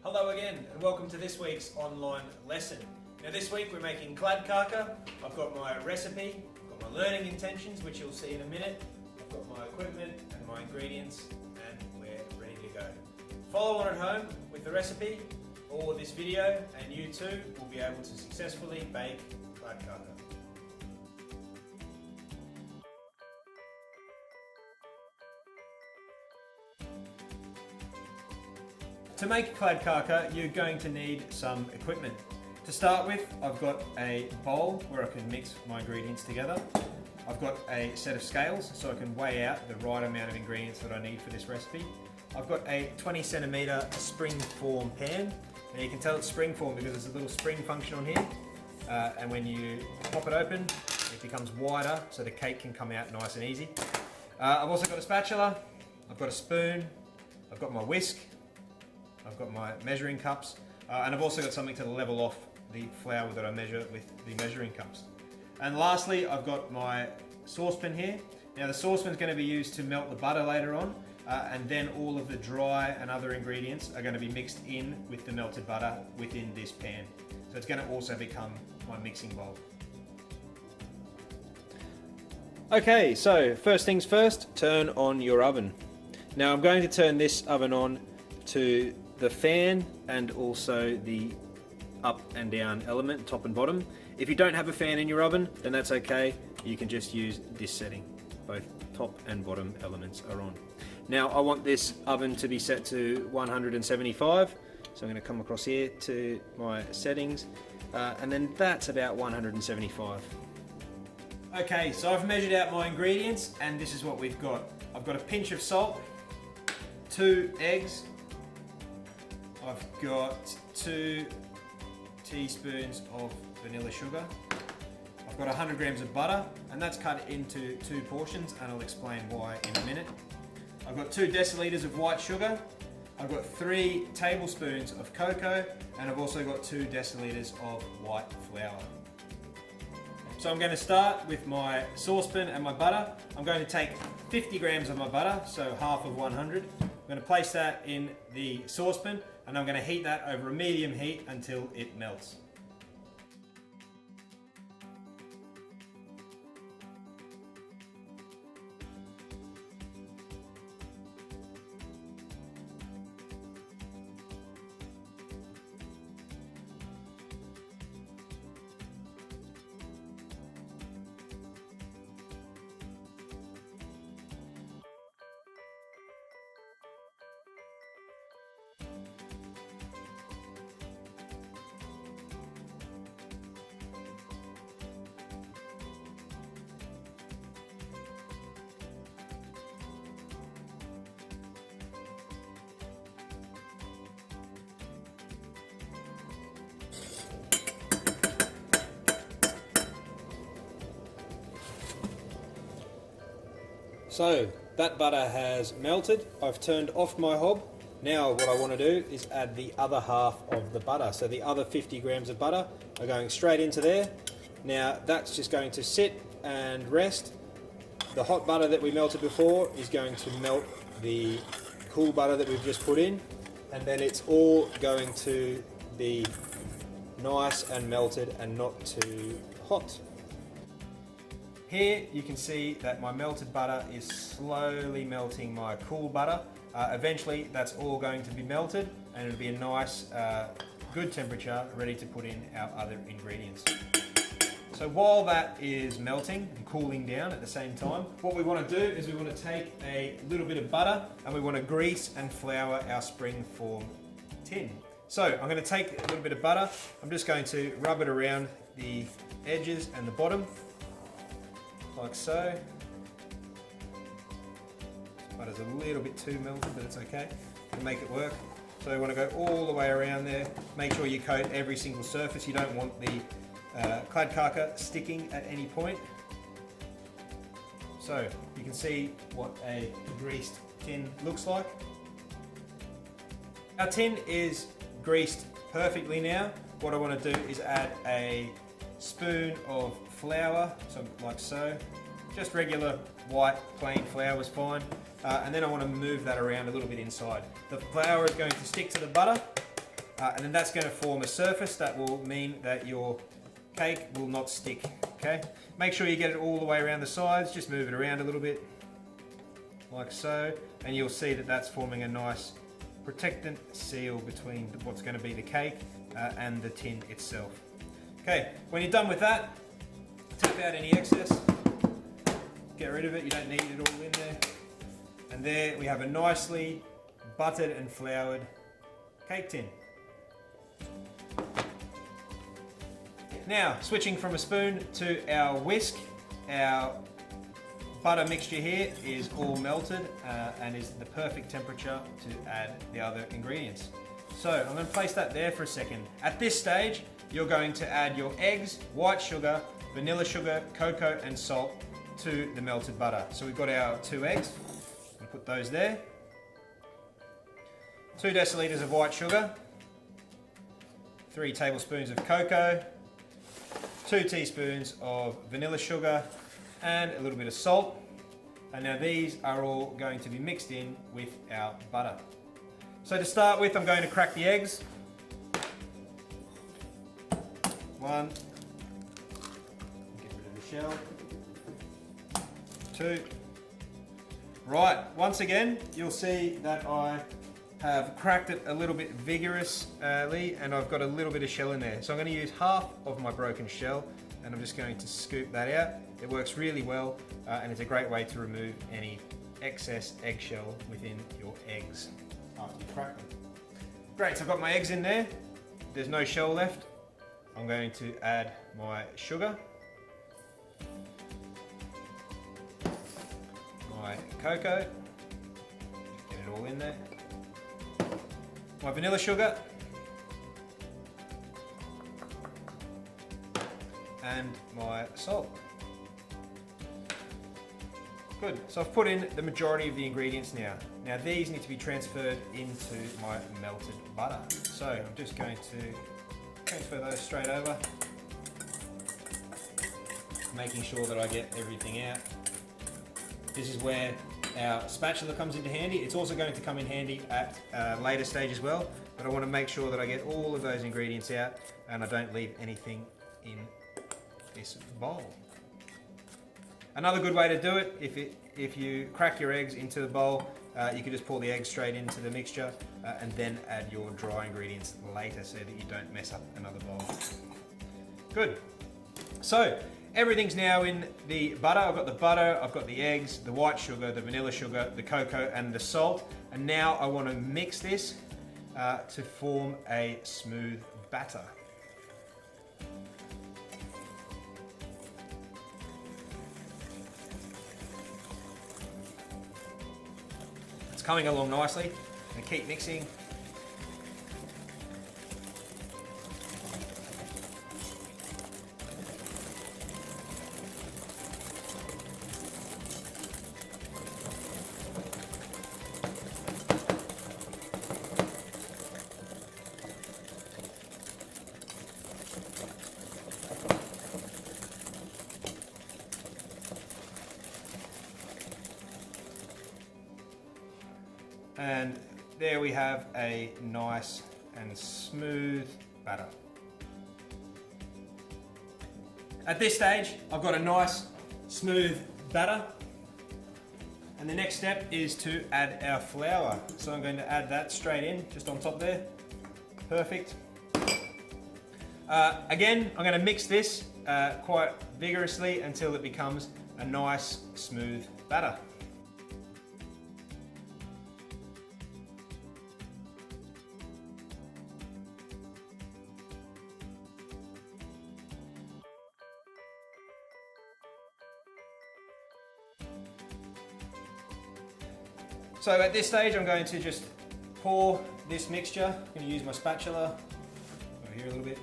Hello again and welcome to this week's online lesson. Now this week we're making kladdkaka. I've got my recipe, I've got my learning intentions which you'll see in a minute, I've got my equipment and my ingredients and we're ready to go. Follow on at home with the recipe or this video and you too will be able to successfully bake kladdkaka. To make kladdkaka, you're going to need some equipment. To start with, I've got a bowl where I can mix my ingredients together. I've got a set of scales so I can weigh out the right amount of ingredients that I need for this recipe. I've got a 20 centimeter springform pan. Now you can tell it's springform because there's a little spring function on here. And when you pop it open, it becomes wider so the cake can come out nice and easy. I've also got a spatula, I've got a spoon, I've got my whisk, I've got my measuring cups, and I've also got something to level off the flour that I measure with the measuring cups. And lastly, I've got my saucepan here. Now the saucepan is going to be used to melt the butter later on, and then all of the dry and other ingredients are going to be mixed in with the melted butter within this pan. So it's going to also become my mixing bowl. Okay, so first things first, turn on your oven. Now I'm going to turn this oven on to the fan and also the up and down element, top and bottom. If you don't have a fan in your oven, then that's okay. You can just use this setting. Both top and bottom elements are on. Now I want this oven to be set to 175. So I'm going to come across here to my settings, and then that's about 175. Okay, so I've measured out my ingredients and this is what we've got. I've got a pinch of salt, 2 eggs, I've got 2 teaspoons of vanilla sugar. I've got 100 grams of butter, and that's cut into 2 portions, and I'll explain why in a minute. I've got 2 deciliters of white sugar. I've got 3 tablespoons of cocoa, and I've also got 2 deciliters of white flour. So I'm going to start with my saucepan and my butter. I'm going to take 50 grams of my butter, so half of 100. I'm going to place that in the saucepan and I'm going to heat that over a medium heat until it melts. So that butter has melted. I've turned off my hob. Now what I want to do is add the other half of the butter. So the other 50 grams of butter are going straight into there. Now that's just going to sit and rest. The hot butter that we melted before is going to melt the cool butter that we've just put in, and then it's all going to be nice and melted and not too hot. Here you can see that my melted butter is slowly melting my cool butter. Eventually that's all going to be melted and it'll be a nice, good temperature ready to put in our other ingredients. So while that is melting and cooling down at the same time, what we want to do is we want to take a little bit of butter and we want to grease and flour our springform tin. So I'm going to take a little bit of butter, I'm just going to rub it around the edges and the bottom, like so. Butter's a little bit too melted, but it's okay to make it work. So you want to go all the way around there. Make sure you coat every single surface. You don't want the kladdkaka sticking at any point. So you can see what a greased tin looks like. Our tin is greased perfectly now. What I want to do is add a spoon of flour, so like so. Just regular white plain flour is fine. And then I want to move that around a little bit inside. The flour is going to stick to the butter and then that's going to form a surface that will mean that your cake will not stick. Okay, make sure you get it all the way around the sides, just move it around a little bit like so, and you'll see that that's forming a nice protectant seal between what's going to be the cake and the tin itself. Okay, when you're done with that, tap out any excess, get rid of it, you don't need it all in there. And there we have a nicely buttered and floured cake tin. Now, switching from a spoon to our whisk, our butter mixture here is all melted and is the perfect temperature to add the other ingredients. So I'm going to place that there for a second. At this stage, you're going to add your eggs, white sugar, vanilla sugar, cocoa and salt to the melted butter. So we've got our 2 eggs. We'll put those there. 2 deciliters of white sugar, 3 tablespoons of cocoa, 2 teaspoons of vanilla sugar, and a little bit of salt. And now these are all going to be mixed in with our butter. So to start with, I'm going to crack the eggs. 1, get rid of the shell. 2. Right, once again, you'll see that I have cracked it a little bit vigorously and I've got a little bit of shell in there. So I'm going to use half of my broken shell and I'm just going to scoop that out. It works really well and it's a great way to remove any excess eggshell within your eggs after you crack them. Great, so I've got my eggs in there. There's no shell left. I'm going to add my sugar, my cocoa, get it all in there, my vanilla sugar, and my salt. Good, so I've put in the majority of the ingredients now. Now these need to be transferred into my melted butter. So I'm just going to transfer those straight over, making sure that I get everything out. This is where our spatula comes into handy. It's also going to come in handy at a later stage as well, but I want to make sure that I get all of those ingredients out and I don't leave anything in this bowl. Another good way to do it, if you crack your eggs into the bowl, you can just pour the eggs straight into the mixture and then add your dry ingredients later so that you don't mess up another bowl. Good. So everything's now in the butter. I've got the butter, I've got the eggs, the white sugar, the vanilla sugar, the cocoa and the salt. And now I want to mix this to form a smooth batter. It's coming along nicely. And keep mixing. And there we have a nice and smooth batter. At this stage, I've got a nice smooth batter. And the next step is to add our flour. So I'm going to add that straight in, just on top there. Perfect. Again, I'm going to mix this quite vigorously until it becomes a nice smooth batter. So at this stage, I'm going to just pour this mixture. I'm going to use my spatula over here a little bit,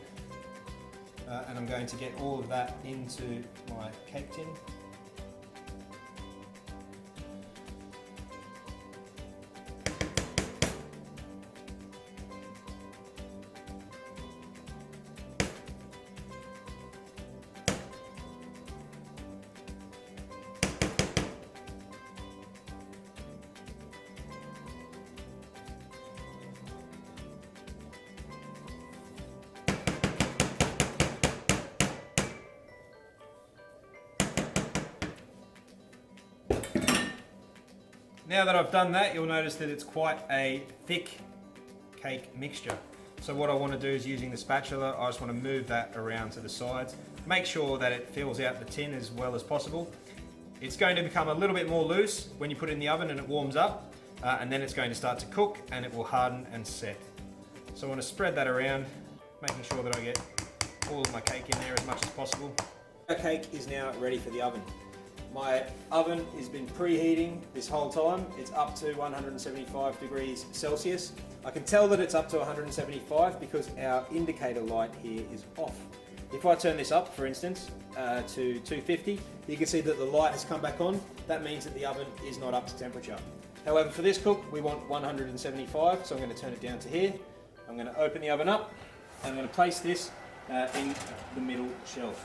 and I'm going to get all of that into my cake tin. Now that I've done that, you'll notice that it's quite a thick cake mixture. So what I want to do is, using the spatula, I just want to move that around to the sides. Make sure that it fills out the tin as well as possible. It's going to become a little bit more loose when you put it in the oven and it warms up, and then it's going to start to cook and it will harden and set. So I want to spread that around, making sure that I get all of my cake in there as much as possible. Our cake is now ready for the oven. My oven has been preheating this whole time. It's up to 175 degrees Celsius. I can tell that it's up to 175 because our indicator light here is off. If I turn this up, for instance, to 250, you can see that the light has come back on. That means that the oven is not up to temperature. However, for this cook, we want 175, so I'm going to turn it down to here. I'm going to open the oven up, and I'm going to place this in the middle shelf.